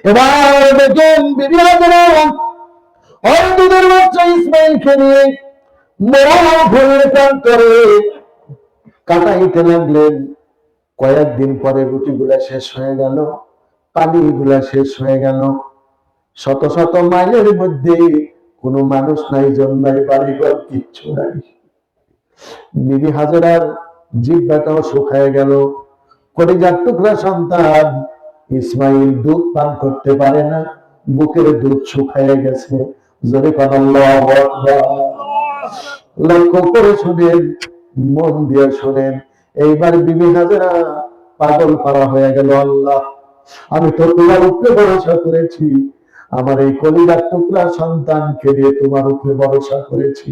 এবার দেখেন বিবি হাজেরা ওই দুধের বাচ্চা ইসমাইলকে নিয়ে মরা ভুলের প্রান্তরে কাটাইতে লাগলেন। কয়েকদিন পরে রুটিগুলা শেষ হয়ে গেল, পানিগুলা শেষ হয়ে গেল। শত শত মাইলের মধ্যে কোনো মানুষ নাই, জন্মাই বাড়িঘর কিচ্ছু নাই। বিবি হাজেরার জিহ্বাটাও শুকায় গেল। কলিজার টুকরা সন্তান ইসমাইল দুধ পান করতে পারে না, বুকের দুধ শুকায় গেছে। জোরে কথা আল্লাহু আকবার। লক্ষ্য করে শুনেন, মন দিয়ে শুনেন। এইবার বিবি হাজেরা পাগল পারা হয়ে গেল। আল্লাহ, আমি তো তোমার উপরে ভরসা করেছি, আমার এই কলিজার টুকরা সন্তানকে দিয়ে তোমার উপরে ভরসা করেছি।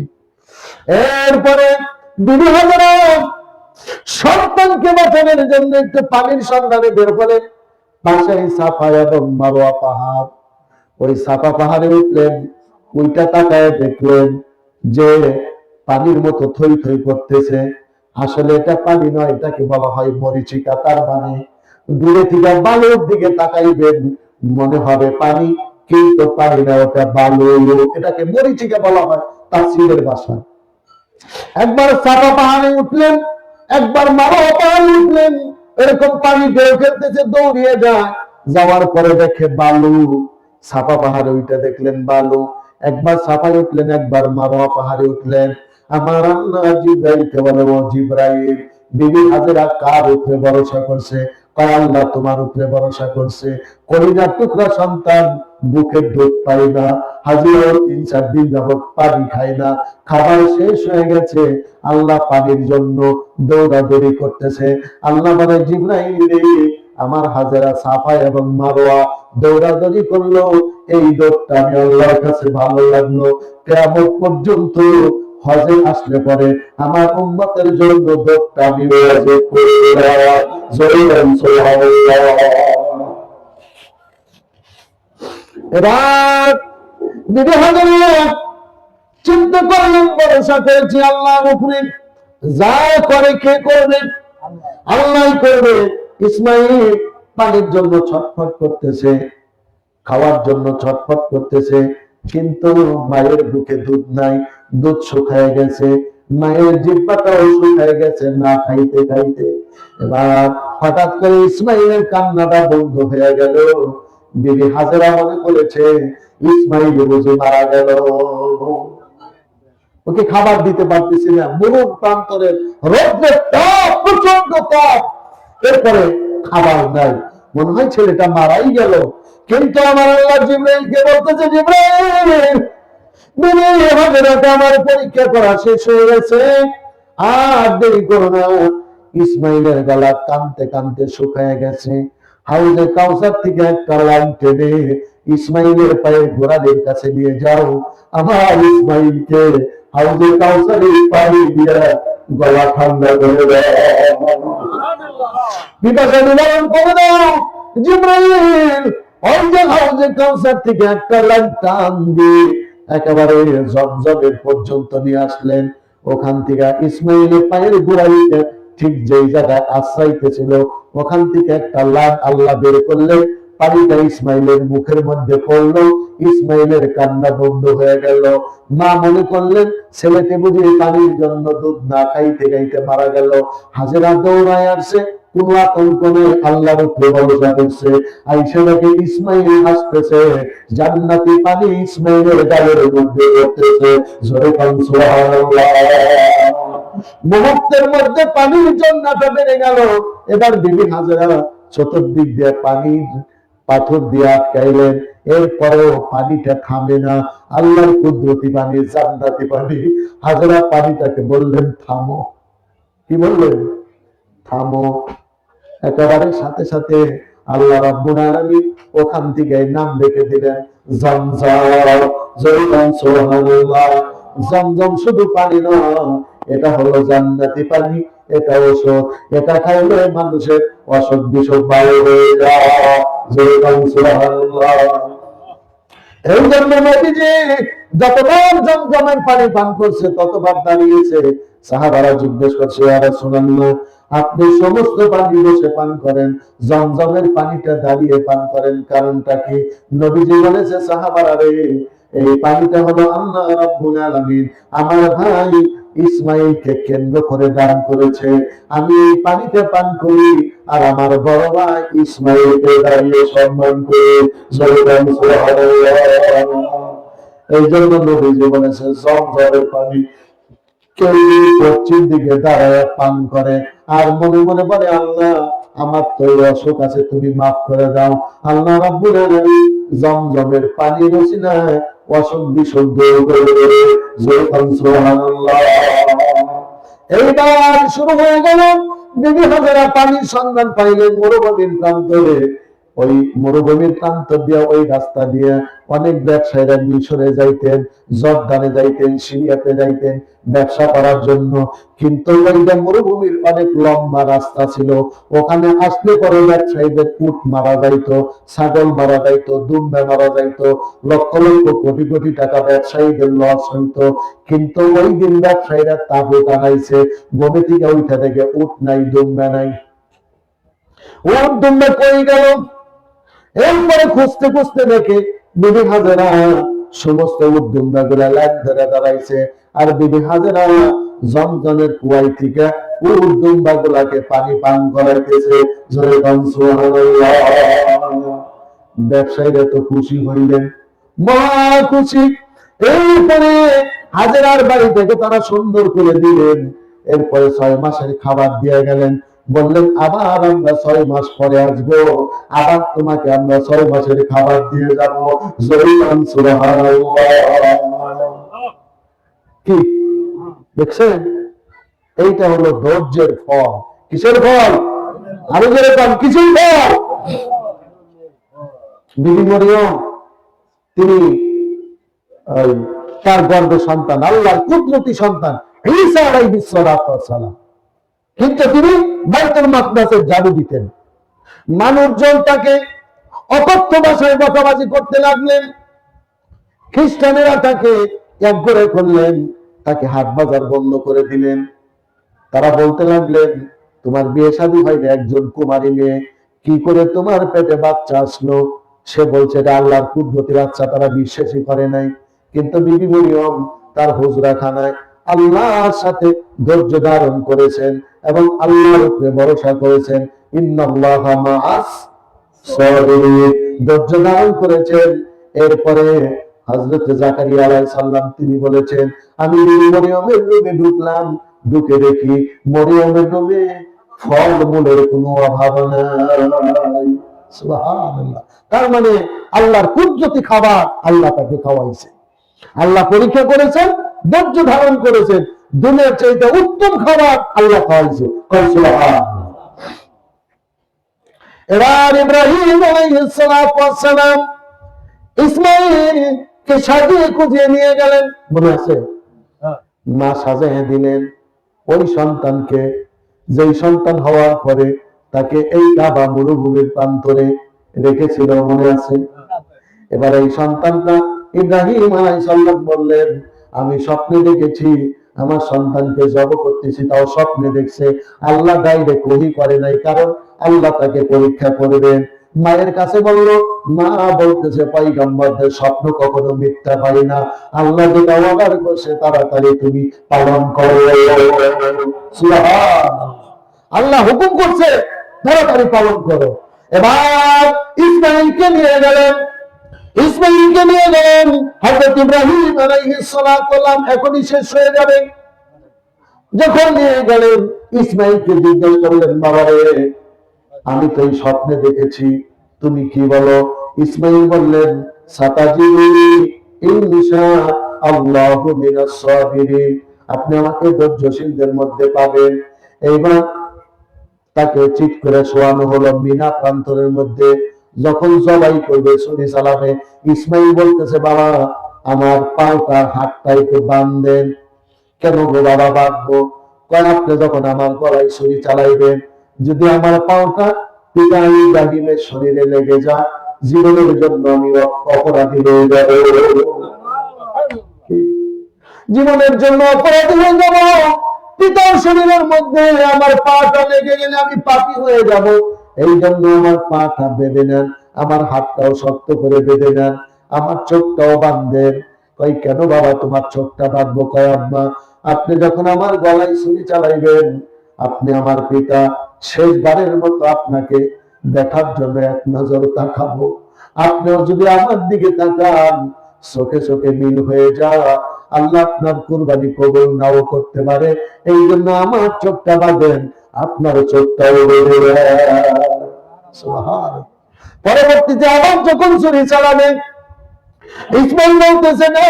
এরপরে বিবি হাজেরা সন্তানকে বাঁচানোর জন্য একটু পানির সন্ধানে বের করে পাশেই সাফা এবং মারোয়া পাহাড়, ওই সাফা পাহাড়ে উঠলেন। ওইটা তাকায় দেখলেন যে পানির মতো থই থই করতেছে। আসলে এটা পানি নয়, এটাকে বলা হয় মরিচিকা। তার মানে দূরে থেকে বালুর দিকে তাকাইবেন, মনে হবে পানি, কিন্তু পানি না, ওটা বালু। এটাকে মরিচিকা বলা হয় তাফসীরের ভাষা। একবার সাফা পাহাড়ে উঠলেন, একবার মারোয়া পাহাড়ে উঠলেন। এরকম পানি ঢেউ খেলতেছে, দৌড়িয়ে যায়। যাওয়ার পরে দেখে বালু। সাফা পাহাড়ে উঠে দেখলেন বালু। একবার সাফায় উঠলেন, একবার মারোয়া পাহাড়ে উঠলেন। আমার আল্লাহ জিবরাইলকে বলে, ও জিবরাইল, বিবি হাজেরা কার উপরে ভরসা করছে? কয় আল্লাহ তোমার উপরে ভরসা করছে। কলিজার টুকরা সন্তান বুকের দুধ পায় না, হাজিরা 3-4 দিন যাবত পানি খায় না, খাবার শেষ হয়ে গেছে। আল্লাহ পানির জন্য দৌড়াদৌড়ি করতেছে। আল্লাহ বলে, জিবরাইল রে, আমার হাজেরা সাফা এবং মারোয়া দৌড়াদৌড়ি করলো, এই দৌড়টা আমি আল্লাহর কাছে ভালো লাগলো। কিয়ামত পর্যন্ত হজে আসলে পরে আমার উম্মতের জন্য দৌড়টা আমি ওয়াজিব করে দেওয়া। জোরে সুবহানাল্লাহ। এবার বিবি হাজেরা চিন্তা করলেন, ভরসা করেছি আল্লাহর উপরে, যা করে কে করবে? আল্লাহ করবে। ইসমাইল পানির জন্য ছটফট করতেছে, খাওয়ার জন্য ছটফট করতেছে, কিন্তু মায়ের বুকে দুধ নাই, দুধ শুকায় গেছে। মায়ের জিহ্বাটাও শুকায় গেছে না খাইতে খাইতে। এবার হঠাৎ করে ইসমাইলের কান্নাটা বন্ধ হয়ে গেল। বিবি হাজেরা মনে করেছে ইসমাইল বুঝি মারা গেল, ওকে খাবার দিতে পারতেছি না। মরুর প্রান্তরের রৌদ্রের তাপ, প্রচন্ড তাপ, এরপরে খাবার নাই, মনে হয় ছেলেটা মারাই গেল। কিন্তু আমার আল্লাহ জিবরাইলকে বলতেছে, জিবরাইল, বিবি হাজেরাকে আমার পরীক্ষা করা শেষ হয়ে গেছে, আর দেরি করো না। ইসমাইলের গলা কানতে কানতে শুকায় গেছে। হাউজে কাউসার থেকে একটা লাইন টেনে ইসমাইলের পায়ে গোড়ালির কাছে নিয়ে যাও। আমার ইসমাইলকে হাউজে কাউসারের পানি দিয়ে গলা ঠান্ডা করে দাও, পিপাসা নিবারণ করে দাও। জিবরাইল ওই যে হাউজে কাউসার থেকে একটা লাইন টান দিয়ে একেবারে জমজমের পর্যন্ত নিয়ে আসলেন। ওখান থেকে ইসমাইলের পায়ের গোড়ালিতে ঠিক যেই জায়গায় আশ্রাইতে ছিল, ওখান থেকে একটা লাইন আল্লাহ বের করলেন। পানিটা ইসমাইলের মুখের মধ্যে পড়লো। ইসমাইলের কান্না বন্ধ হয়ে গেল। মা মনে করলেন ছেলেকে বুঝি পানির জন্য দুধ না খাইতে খাইতে মারা গেল। হাজেরা দৌড়ায় আসছে, কোন আতঙ্ক নেই, আল্লাহর উপরে ভরসা করছে। আইসা দেখে ইসমাইল হাসতেছে, জান্নাতি পানি ইসমাইলের গালের মধ্যে পড়তেছে। জোরে বলেন সুবহানাল্লাহ। মুহূর্তের মধ্যে পানির জন্নাটা বেড়ে গেল। এবার বিবি হাজেরা চতুর্দিক দিয়ে পানির পাথর দিয়ে আটকাইলেন। এরপরেও পানিটা থামে না। আল্লাহর কুদরতি পানি, জান্নাতি পানি। হাজেরা পানিটাকে বললেন, থামো। কি বললেন? থামো। একেবারে সাথে সাথে আল্লাহ রাব্বুল আলামিন ওখান থেকে নাম রেখে দিলেন জমজম। সুবহানাল্লাহ। জমজম শুধু পানি নয়, এটা হলো জান্নাতি পানি, এটা ওষুধ। এটা খাইলে মানুষের অসুখ বিসুখ ভালো হয়ে যায়। সুবহানাল্লাহ। এই জন্য নবীজি যতবার জমজমের পানি পান করছে ততবার দাঁড়িয়েছে। সাহাবারা জিজ্ঞেস করছে, ইয়া রাসূলুল্লাহ, আপনি সমস্ত পানি বসে পান করেন, জমজমের পানিটা দাঁড়িয়ে পান করেন। কারণটা কি? নবীজি বলেছে, সাহাবারা রে, এই পানিটা হলো আল্লাহ রাব্বুল আলামিন আমার ভাই ইসমাইলকে কেন্দ্র করে দান করেছে। আমি এই পানিতে পান করি আর আমার বড় ভাই ইসমাইলকে দাঁড়িয়ে সম্মান করি। এই জন্য নবীজি বলেছে, জমজমের পানি কেউ পশ্চিম দিকে দাঁড়ায় পান করে আর মনে মনে বলে, আল্লাহ আমার তো অসুখ আছে, তুমি মাফ করে দাও, আল্লাহ রাব্বুল আলামিন জমজমের পানি রসিনায় অসুখ বিসুখ দূর করে দেবে। সুবহানাল্লাহ। এইবার শুরু হয়ে গেল। বিবি হাজেরা পানির সন্ধান পাইলেন মরুভূমির প্রান্তরে। ওই মরুভূমির প্রান্ত দিয়ে, ওই রাস্তা দিয়ে অনেক ব্যবসায়ীরা মিশরে যাইতেন, জর্দানে যাইতেন, সিরিয়াতে যাইতেন ব্যবসা করার জন্য। কিন্তু ওইটা মরুভূমির অনেক লম্বা রাস্তা ছিল। ওখানে আসলে পরে ব্যবসায়ীদের উট মারা যাইতো, ছাগল মারা যাইতো, দুম্বা মারা যাইতো, লক্ষ লক্ষ কোটি কোটি টাকা ব্যবসায়ীদের লস হইতো। কিন্তু ওই দিন ব্যবসায়ীরা তাবুত আনাইছে, বনে থেকে ওইটা থেকে উট নাই, দুম্বা নাই। উট দুম্বা কই গেল? এরপরে খুঁজতে খুঁজতে দেখে বিবি হাজেরা সমস্ত উদ্দুম্বা গুলা লাইন ধরে দাঁড়াইছে, আর বিবি হাজেরা জমজমের কুয়াই থেকে উদ্দুম্বা গুলাকে পানি পান করাইতেছে। ব্যবসায়ীরা তো খুশি হইলেন, মহা খুশি। এরপরে হাজেরার বাড়ি থেকে তারা সুন্দর করে দিলেন। এরপরে 6 মাসের খাবার দিয়ে গেলেন, বললেন আবার আমরা 6 মাস পরে আসবো, আবার তোমাকে আমরা 6 মাসের খাবার দিয়ে যাবো। কি দেখছেন? এইটা হলো ধৈর্যের ফল। কিসের ফল? আরো যেরকম কিছুর ফল। বিবি মরিয়ম তিনি তার গর্ভে সন্তান, আল্লাহর কুদরতি সন্তান ঈসা আলাইহিস সালাম, কিন্তু তিনি বাইতুল মাকদাসের জাদু দিতেন। মানুষজন তাকে অকথ্য ভাষায় বকাবাজি করতে লাগলেন। খ্রিস্টানেরা তাকে এক করে করলেন, তাকে হাট বাজার বন্ধ করে দিলেন। তারা বলতে লাগলেন, তোমার বিয়ে শাদী হয়নি, একজন কুমারী মেয়ে, কি করে তোমার পেটে বাচ্চা আসলো? সে বলছে এটা আল্লাহর কুদরতি বাচ্চা। তারা বিশ্বাসই করে নাই। কিন্তু বিবি মরিয়ম তার হুজরাখানায় আল্লাহর সাথে ধৈর্য ধারণ করেছেন এবং আল্লাহর উপরে ভরসা করেছেন। ইন্নাল্লাহা মাআস সাবিরিন, ধৈর্য ধারণ করেছেন। এরপরে হযরত জাকারিয়া আলাইহিস সালাম তিনি বলেছেন, আমি বিবি মরিয়মের রুমে ঢুকলাম, ঢুকে দেখি মরিয়মের রুমে ফলমূলের কোনো অভাব নাই। সুবহানাল্লাহ। তার মানে আল্লাহর কুদরতি খাবার আল্লাহ তাকে খাওয়াইছে। আল্লাহ পরীক্ষা করেছেন, ধৈর্য ধারণ করেছেন, দুনিয়ার চাইতে উত্তম খাবার আল্লাহ খাওয়াইছে। এবার ইব্রাহিম আলাইহিস সালাম ইসমাঈলকে সাজিয়ে খুঁজিয়ে নিয়ে গেলেন, মনে আছে? মা সাজিয়ে দিলেন ওই সন্তানকে, যেই সন্তান হওয়ার পরে তাকে এই কাবা মরুভূমির প্রান্তরে রেখেছিল, মনে আছে? এবার এই সন্তানটা ইব্রাহিম আলাইহিস সালাম বললেন, আমি স্বপ্নে দেখেছি আমার সন্তানকে জব করতেছি, তাও স্বপ্নে দেখছে। আল্লাহ ডাইরেক্ট ওহী করে নাই, কারণ আল্লাহ তাকে পরীক্ষা করবেন। মায়ের কাছে বললো, মা বলতেছে পয়গম্বরদের স্বপ্ন কখনো মিথ্যা হয় না, আল্লাহ যেটা অর্ডার করছে তাড়াতাড়ি তুমি পালন করো। সুবহানাল্লাহ। আল্লাহ হুকুম করছে তাড়াতাড়ি পালন করো। এবার ইসমাঈলকে নিয়ে গেলেন, ইসমাঈলকে নিয়ে গেলেন হযরত ইব্রাহিম আলাইহিস সালাম। এখনই শেষ হয়ে যাবে। যখন নিয়ে গেলেন ইসমাঈলকে জিজ্ঞেস করলেন, বাবা রে, আমি তো এই স্বপ্নে দেখেছি, তুমি কি বলো? ইসমাঈল বললেন, সাতাজিদুনি ইনশা আল্লাহু মিনাস সাবিরিন, আপনি আমাকে ধৈর্যশীলদের মধ্যে পাবেন। এইবার তাকে চিৎ করে শোয়ানো হলো মিনা প্রান্তরের মধ্যে। যখন জবাই করবে ছুরি চালাবে, ইসমাঈল বলতেছে, বাবা আমার পাটা হাতটা একটু বাঁধেন। কেন গো বাবা বাঁধবো? কয়, আপনি যখন আমার গলায় ছুরি চালাইবেন, যদি আমার পাটা পিতা ইব্রাহিমের শরীরে লেগে যায়, জীবনের জন্য আমি অপরাধী হয়ে যাব, জীবনের জন্য অপরাধী হয়ে যাব। পিতার শরীরের মধ্যে আমার পাটা লেগে গেলে আমি পাপী হয়ে যাব, এই জন্য আমার পাটা বেঁধে নেন, আমার হাতটাও শক্ত করে বেঁধে নেন, আমার চোখটাও বাঁধবেন। কই কেন বাবা তোমার চোখটা বাঁধবো? কয় আম্মা, আপনি যখন আমার গলায় ছুরি চালাইবেন, আপনি আমার পিতা, শেষবারের মতো আপনাকে দেখার জন্য এক নজর তাকাবো, আপনিও যদি আমার দিকে তাকান, চোখে চোখে মিল হয়ে যাওয়া, আল্লাহ আপনার কুরবানি কবুল নাও করতে পারে, এই জন্য আমার চোখটা বাঁধেন, আপনার চোখটাও বেঁধে দেন। সুবহানাল্লাহ। পরবর্তীতে আবার যখন ছুরি চালাবে, ইসমাইল বলতেছে না,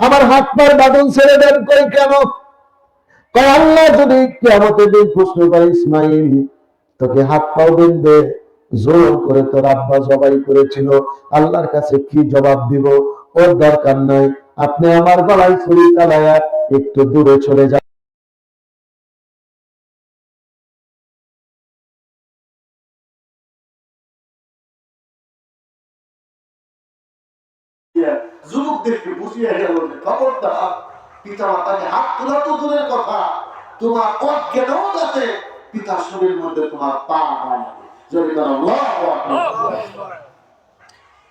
আমার হাত পায়ের বাঁধন ছেড়ে দেন। কই কেন? কয় আল্লাহ যদি কিয়ামতের দিন প্রশ্ন করে, ইসমাইল তোকে হাত পাও বেঁধে জোর করে তোর আব্বা জবাই করেছিল, আল্লাহর কাছে কি জবাব দিব? ওর দরকার নাই, আপনি আমার গলায় ছুরি চালায়া একটু দূরে চলে যান। যুবকদেরকে বুঝিয়ে গেল যে খবরদার, পিতা মাতাকে হাত তোলা তো দূরের কথা, তোমার অজ্ঞানও যাতে পিতার শরীরের মধ্যে তোমার পা না লাগে। যদি আল্লাহু আকবার।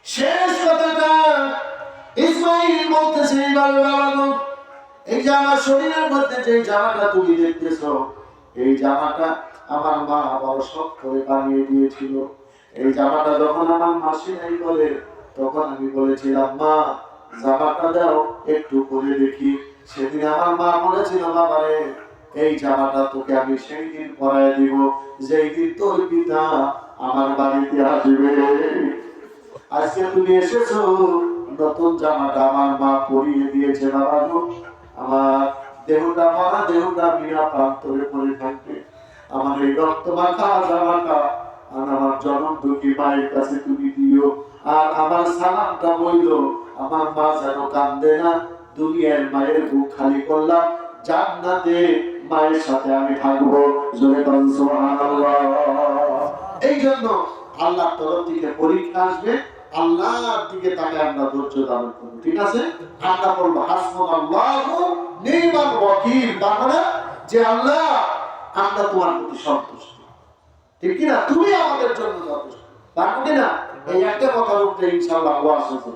শেষ কথাটা ইসমাইল বলতেছে, বাবা গো, এই যে আমার শরীরের মধ্যে যে জামাটা তুমি দেখতেছো, এই জামাটা আমার মা বড় শখ করে বানিয়ে দিয়েছিল। এই জামাটা যখন আমার মাসি নাই বলে, তখন আমি বলেছিলাম, মা জামাটা দাও একটু পরে দেখি। সেদিন আমার মা বলেছিল, বাবারে এই জামাটা তোকে আমি সেই দিন পরায় দিব যেই দিন তোর পিতা আমার বাড়িতে আসবে। আজকে তুমি এসেছো, নতুন জামাটা আমার মা পরিয়ে দিয়েছে। বাবা গো, আমার দেহটা মারা, দেহটা বিনা প্রান্তরে পড়ে থাকবে, আমার এই রক্ত মাখা জামাটা আর আমার জনম দুঃখী মায়ের কাছে তুমি দিও। আর আমার সালামটা বইল, আমার মা যেন কান্দে না, দুনিয়ার মায়ের বুক খালি করলাম, জান্নাতে মায়ের সাথে আমি থাকবো। জোরে বলেন সুবহানাল্লাহ। এই জন্য আল্লাহর তরফ থেকে পরীক্ষা আসবে, আল্লাহর দিকে তাকে আমরা ধৈর্য ধারণ করব। ঠিক আছে, আমরা বলবো হাসবুনাল্লাহু নি'মাল ওয়াকিল, তার মানে যে আল্লাহ আমরা তোমার প্রতি সন্তুষ্ট, ঠিক কি না? তুমি আমাদের জন্য যথেষ্ট, তার মানে না এই একটা কথার উপরে ইনশাআল্লাহ ওয়াজ আছে।